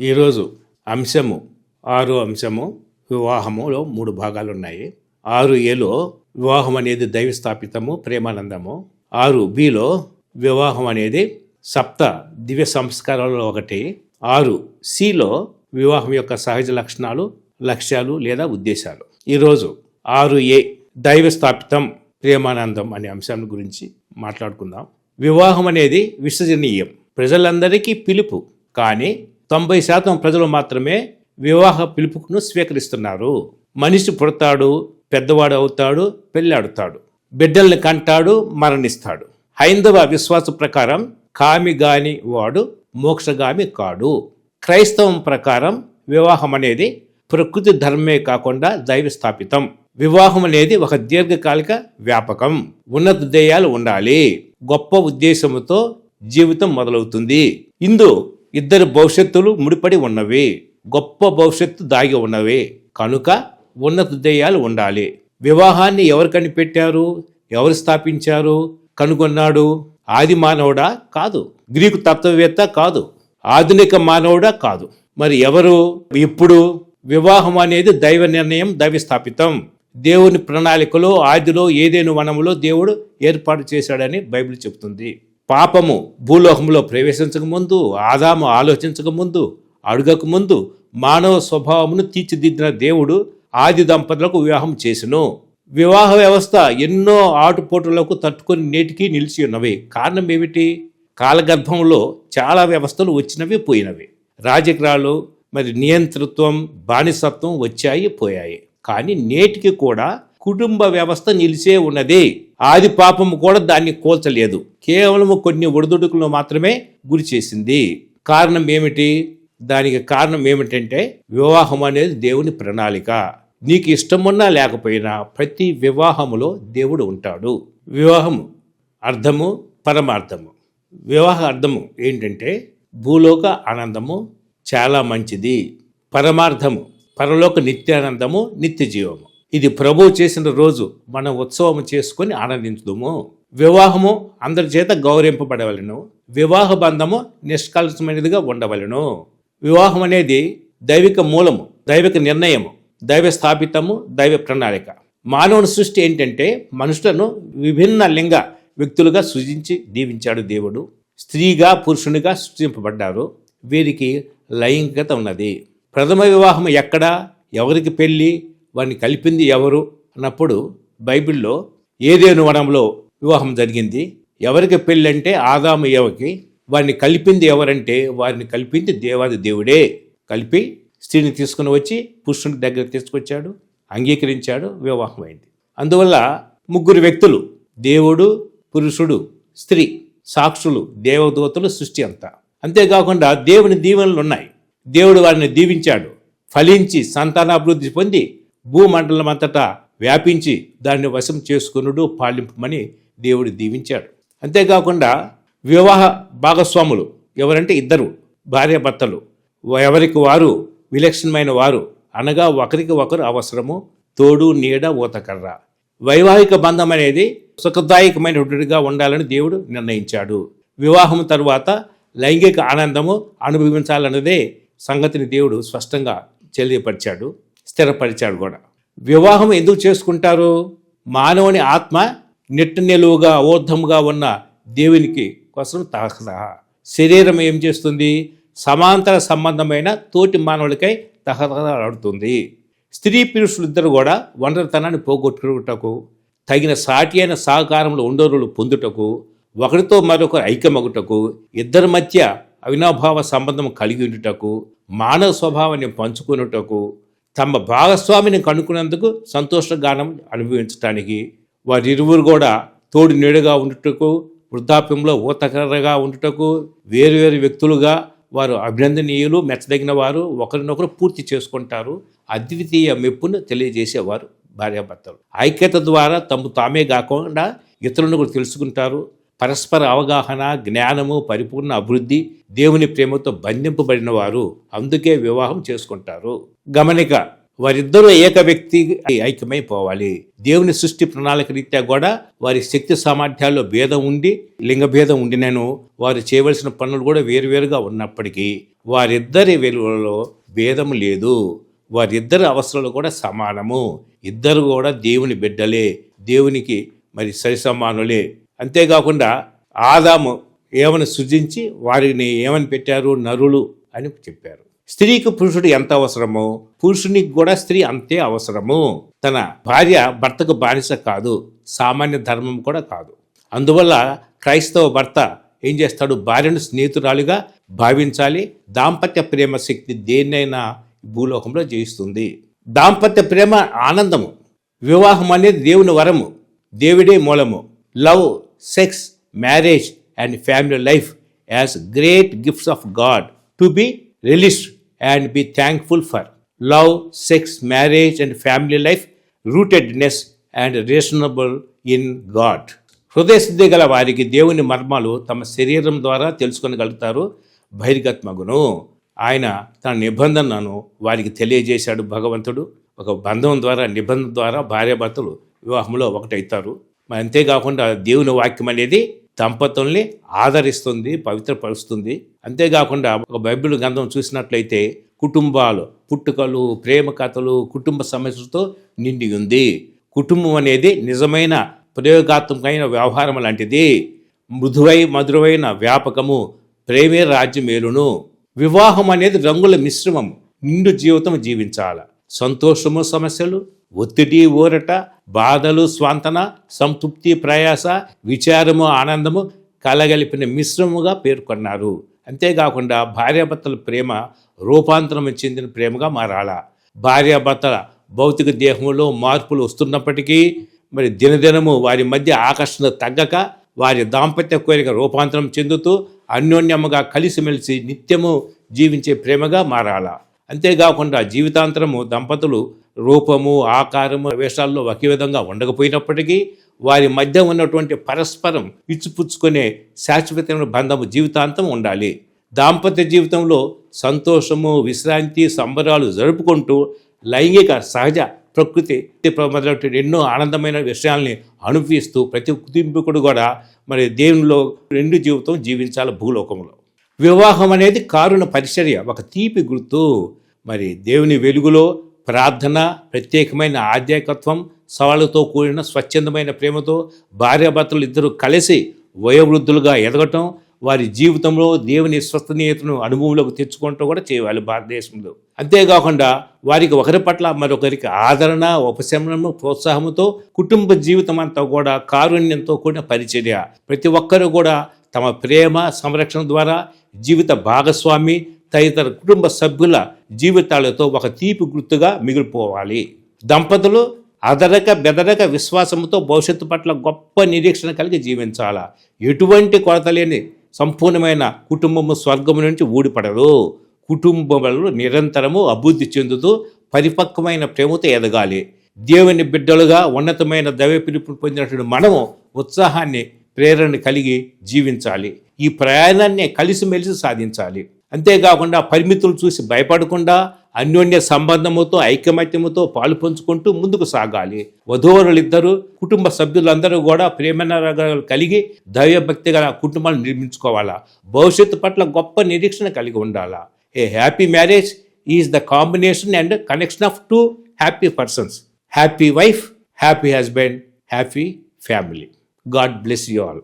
ఈరోజు అంశము 6 వివాహములో 3 భాగాలు ఉన్నాయి. 6Aలో వివాహం అనేది దైవ స్థాపితము, ప్రేమానందము. 6Bలో వివాహం అనేది సప్త దివ్య సంస్కారాలలో ఒకటి. 6Cలో వివాహం యొక్క సహజ లక్షణాలు, లక్ష్యాలు లేదా ఉద్దేశాలు. ఈరోజు 6A దైవ స్థాపితం, ప్రేమానందం అనే అంశం గురించి మాట్లాడుకుందాం. వివాహం అనేది విశ్వసనీయం, ప్రజలందరికీ పిలుపు. కానీ 90% ప్రజలు మాత్రమే వివాహ పిలుపును స్వీకరిస్తున్నారు. మనిషి పుడతాడు, పెద్దవాడు అవుతాడు, పెళ్ళాడుతాడు, బిడ్డల్ని కంటాడు, మరణిస్తాడు. హైందవ విశ్వాస ప్రకారం కామిగాని వాడు మోక్షగామి కాడు. క్రైస్తవం ప్రకారం వివాహం అనేది ప్రకృతి ధర్మే కాకుండా దైవ స్థాపితం. వివాహం అనేది ఒక దీర్ఘకాలిక వ్యాపకం. ఉన్నత ధ్యేయాలు ఉండాలి. గొప్ప ఉద్దేశంతో జీవితం మొదలవుతుంది. ఇందు ఇద్దరు భవిష్యత్తులు ముడిపడి ఉన్నవి. గొప్ప భవిష్యత్తు దాగి ఉన్నవి. కనుక ఉన్నత ధ్యేయాలు ఉండాలి. వివాహాన్ని ఎవరు కనిపెట్టారు, ఎవరు స్థాపించారు, కనుగొన్నాడు? ఆది మానవుడా? కాదు. గ్రీకు తత్వవేత్త? కాదు. ఆధునిక మానవుడా? కాదు. మరి ఎవరు? ఇప్పుడు వివాహం అనేది దైవ నిర్ణయం, దైవ స్థాపితం. దేవుని ప్రణాళికలో ఆదిలో ఏదేను వనములో దేవుడు ఏర్పాటు చేశాడని బైబిల్ చెబుతుంది. పాపము భూలోకంలో ప్రవేశించక ముందు, ఆదాము ఆలోచించక ముందు, అడగక ముందు మానవ స్వభావమును తీర్చిదిద్దిన దేవుడు ఆది దంపతులకు వివాహం చేసెను. వివాహ వ్యవస్థ ఎన్నో ఆటుపోటులకు తట్టుకొని నేటికి నిలిచి ఉన్నవి. కారణం ఏమిటి? కాలగర్భంలో చాలా వ్యవస్థలు వచ్చినవి, పోయినవి. రాజకీయాలు, మరి నియంతృత్వం, బానిసత్వం వచ్చాయి, పోయాయి. కానీ నేటికి కూడా కుటుంబ వ్యవస్థ నిలిచే ఉన్నది. ఆది పాపము కూడా దాన్ని కోల్చలేదు. కేవలం కొన్ని ఒడిదుడుకులు మాత్రమే గురి చేసింది. కారణం ఏమిటి? దానికి కారణం ఏమిటంటే వివాహం అనేది దేవుని ప్రణాళిక. నీకు ఇష్టమున్నా లేకపోయినా ప్రతి వివాహములో దేవుడు ఉంటాడు. వివాహము అర్థము, పరమార్థము. వివాహ అర్థము ఏంటంటే భూలోక ఆనందము చాలా మంచిది. పరమార్థము పరలోక నిత్యానందము, నిత్య జీవము. ఇది ప్రభువు చేసిన రోజు మనం ఉత్సవం చేసుకొని ఆనందించుదాము. వివాహము అందరి చేత గౌరవింపబడవలను. వివాహ బంధము నిష్కల్షమైనదిగా ఉండవలను. వివాహం అనేది దైవిక మూలము, దైవిక నిర్ణయము, దైవ స్థాపితము, దైవ ప్రణాళిక. మానవుని సృష్టి ఏంటంటే మనుషులను విభిన్న లింగ వ్యక్తులుగా సృజించి దీవించాడు దేవుడు. స్త్రీగా, పురుషునిగా సృష్టింపబడ్డారు. వీరికి లైంగికత ఉన్నది. ప్రథమ వివాహం ఎక్కడా, ఎవరికి పెళ్ళి, వారిని కలిపింది ఎవరు అన్నప్పుడు బైబిల్లో ఏదేను వనంలో వివాహం జరిగింది. ఎవరికి పెళ్ళంటే ఆదాము ఏవకి. వారిని కలిపింది ఎవరంటే వారిని కలిపింది దేవాది దేవుడే. కలిపి స్త్రీని తీసుకుని వచ్చి పురుషుని దగ్గర తీసుకొచ్చాడు, అంగీకరించాడు, వివాహం అయింది. అందువల్ల 3 వ్యక్తులు, దేవుడు, పురుషుడు, స్త్రీ, సాక్షులు, దేవదూతలు, సృష్టి అంతా. అంతేకాకుండా దేవుని దీవెనలు ఉన్నాయి. దేవుడు వారిని దీవించాడు. ఫలించి సంతానాభివృద్ధి పొంది భూమండలం అంతటా వ్యాపించి దాన్ని వశం చేసుకునుడు, పాలింపమని దేవుడు దీవించాడు. అంతేకాకుండా వివాహ భాగస్వాములు ఎవరంటే ఇద్దరు భార్యాభర్తలు. ఎవరికి వారు విలక్షణమైన వారు, అనగా ఒకరికి ఒకరు అవసరము, తోడు నీడ ఊతకర్ర. వైవాహిక బంధం అనేది సుఖదాయకమైనటువంటిగా ఉండాలని దేవుడు నిర్ణయించాడు. వివాహం తరువాత లైంగిక ఆనందము అనుభవించాలన్నదే సంగతిని దేవుడు స్పష్టంగా తెలియపరిచాడు, స్థిరపరిచాడు కూడా. వివాహం ఎందుకు చేసుకుంటారు? మానవుని ఆత్మ నిట్ట నిలువుగా ఊర్ధముగా ఉన్న దేవునికి కోసం తహతహ. శరీరం ఏం చేస్తుంది? సమాంతర సంబంధమైన తోటి మానవులకై తహతహలాడుతుంది. స్త్రీ పురుషులిద్దరు కూడా ఒంటరితనాన్ని పోగొట్టుటకు, తగిన సాటి అయిన సహకారంలో ఉండరులు పొందుటకు, ఒకరితో మరొకరు ఐక్యమగుటకు, ఇద్దరి మధ్య అవినాభావ సంబంధం కలిగి ఉండుటకు, మానవ స్వభావాన్ని పంచుకున్నటకు, తమ భాగస్వామిని కనుక్కున్నందుకు సంతోషగానం అనుభవించడానికి, వారిరువురు కూడా తోడు నీడగా ఉండుటకు, వృద్ధాప్యంలో ఊతకరగా ఉండుటకు, వేరువేరు వ్యక్తులుగా వారు అభినందనీయులు, మెచ్చదగిన వారు, ఒకరినొకరు పూర్తి చేసుకుంటారు. అద్వితీయ మెప్పును తెలియజేసేవారు భార్యాభర్తలు. ఐక్యత ద్వారా తమ తామే కాకుండా ఇతరులను కూడా తెలుసుకుంటారు. పరస్పర అవగాహన, జ్ఞానము, పరిపూర్ణ అభివృద్ధి, దేవుని ప్రేమతో బంధింపబడిన వారు అందుకే వివాహం చేసుకుంటారు. గమనిక, వారిద్దరూ ఏక వ్యక్తి ఐక్యమైపోవాలి. దేవుని సృష్టి ప్రణాళిక రీత్యా కూడా వారి శక్తి సామర్థ్యాల్లో భేదం ఉండి, లింగ భేదం ఉండినను వారు చేయవలసిన పనులు కూడా వేరువేరుగా ఉన్నప్పటికీ వారిద్దరి వెలువలో భేదం లేదు. వారిద్దరి అవసరాలు కూడా సమానము. ఇద్దరు కూడా దేవుని బిడ్డలే, దేవునికి మరి సరి సమానులే. అంతేకాకుండా ఆదాము ఏమని సృజించి వారిని ఏమని పెట్టారు? నరులు అని చెప్పారు. స్త్రీకి పురుషుడు ఎంత అవసరమో పురుషునికి కూడా స్త్రీ అంతే అవసరము. తన భార్య భర్తకు బానిస కాదు, సామాన్య ధర్మం కూడా కాదు. అందువల్ల క్రైస్తవ భర్త ఏం చేస్తాడు? భార్యను స్నేహితురాలుగా భావించాలి. దాంపత్య ప్రేమ శక్తి దేన్నైనా భూలోకంలో జయిస్తుంది. దాంపత్య ప్రేమ ఆనందము. వివాహం అనేది దేవుని వరము, దేవుడే మూలము. Love, sex, marriage and family life as great gifts of God to be released and be thankful for. Love, sex, marriage and family life, rootedness and reasonable in God. హృదయశుద్ధి గల వారికి దేవుని మర్మాలు తమ శరీరం ద్వారా తెలుసుకొనగలుగుతారు, బహిర్గతమగును. ఆయన తన నిబంధనను వారికి తెలియజేశాడు. భగవంతుడు ఒక బంధం ద్వారా, నిబంధన ద్వారా భార్యాభర్తలు వివాహంలో ఒకటవుతారు. మరి అంతేకాకుండా దేవుని వాక్యం అనేది దంపతుల్ని ఆదరిస్తుంది, పవిత్రపరుస్తుంది. అంతేకాకుండా ఒక బైబిల్ గ్రంథం చూసినట్లయితే కుటుంబాలు, పుట్టుకలు, ప్రేమ కథలు, కుటుంబ సమస్యలతో నిండి ఉంది. కుటుంబం అనేది నిజమైన ప్రయోగాత్మకమైన వ్యవహారం లాంటిది. మధురమైన వ్యాపకము, ప్రేమే రాజ్యమేలును. వివాహం అనేది రంగుల మిశ్రమము. నిండు జీవితం జీవించాల. సంతోషము, సమస్యలు, ఒత్తిడి, ఊరట, బాధలు, స్వాంతన, సంతృప్తి, ప్రయాస, విచారము, ఆనందము కలగలిపిన మిశ్రముగా పేర్కొన్నారు. అంతేకాకుండా భార్యాభర్తల ప్రేమ రూపాంతరం చెందిన ప్రేమగా మారాల. భార్యాభర్తల భౌతిక దేహంలో మార్పులు వస్తున్నప్పటికీ మరి దినదినము వారి మధ్య ఆకర్షణ తగ్గక వారి దాంపత్య కోరిక రూపాంతరం చెందుతూ అన్యోన్యముగా కలిసిమెలిసి నిత్యము జీవించే ప్రేమగా మారాల. అంతేకాకుండా జీవితాంతరము దంపతులు రూపము, ఆకారము, వేషాల్లో ఒకే విధంగా ఉండకపోయినప్పటికీ వారి మధ్య ఉన్నటువంటి పరస్పరం ఇచ్చిపుచ్చుకునే శాశ్వతమైన బంధము జీవితాంతం ఉండాలి. దాంపత్య జీవితంలో సంతోషము, విశ్రాంతి, సంబరాలు జరుపుకుంటూ లైంగిక సహజ ప్రకృతి మొదలైన ఎన్నో ఆనందమైన విషయాల్ని అనుభవిస్తూ ప్రతి కుటుంబీకుడు కూడా మరి దేవునిలో రెండు జీవితం జీవించాలి భూలోకంలో. వివాహం అనేది కారుణ పరిచర్య, ఒక తీపి గుర్తు. మరి దేవుని వెలుగులో ప్రార్థన, ప్రత్యేకమైన ఆధ్యాత్మికత్వం, సవాళ్ళతో కూడిన స్వచ్ఛందమైన ప్రేమతో భార్యాభర్తలు ఇద్దరు కలిసి వయోవృద్ధులుగా ఎదగటం, వారి జీవితంలో దేవుని విశ్వసనీయతను అనుభవంలోకి తెచ్చుకుంటూ కూడా చేయాలి భారతదేశంలో. అంతేకాకుండా వారికి ఒకరి పట్ల మరొకరికి ఆదరణ, ఉపశమనము, ప్రోత్సాహంతో కుటుంబ జీవితం అంతా కూడా కారుణ్యంతో కూడిన పరిచర్య. ప్రతి ఒక్కరూ కూడా తమ ప్రేమ సంరక్షణ ద్వారా జీవిత భాగస్వామి తదితర కుటుంబ సభ్యుల జీవితాలతో ఒక తీపి గుర్తుగా మిగిలిపోవాలి. దంపతులు అదరక బెదరక విశ్వాసంతో భవిష్యత్తు పట్ల గొప్ప నిరీక్షణ కలిగి జీవించాలా. ఎటువంటి కొరత లేని సంపూర్ణమైన కుటుంబము స్వర్గము నుంచి ఊడిపడదు. కుటుంబములు నిరంతరము అభివృద్ధి చెందుతూ పరిపక్వమైన ప్రేమతో ఎదగాలి. దేవుని బిడ్డలుగా ఉన్నతమైన దైవ పిలుపు పొందినటువంటి మనము ఉత్సాహాన్ని, ప్రేరణ కలిగి జీవించాలి. ఈ ప్రయాణాన్ని కలిసిమెలిసి సాధించాలి. అంతేకాకుండా పరిమితులు చూసి భయపడకుండా అన్యోన్య సంబంధముతో, ఐకమత్యముతో పాలు పంచుకుంటూ ముందుకు సాగాలి. వధూవరులిద్దరూ, కుటుంబ సభ్యులందరూ కూడా ప్రేమనరాగాలు కలిగి దైవభక్తి గల కుటుంబాలను నిర్మించుకోవాలా. భవిష్యత్తు పట్ల గొప్ప నిరీక్షణ కలిగి ఉండాలా. ఏ happy marriage is the combination and connection of two happy persons. Happy wife, happy husband, happy family. God bless you all.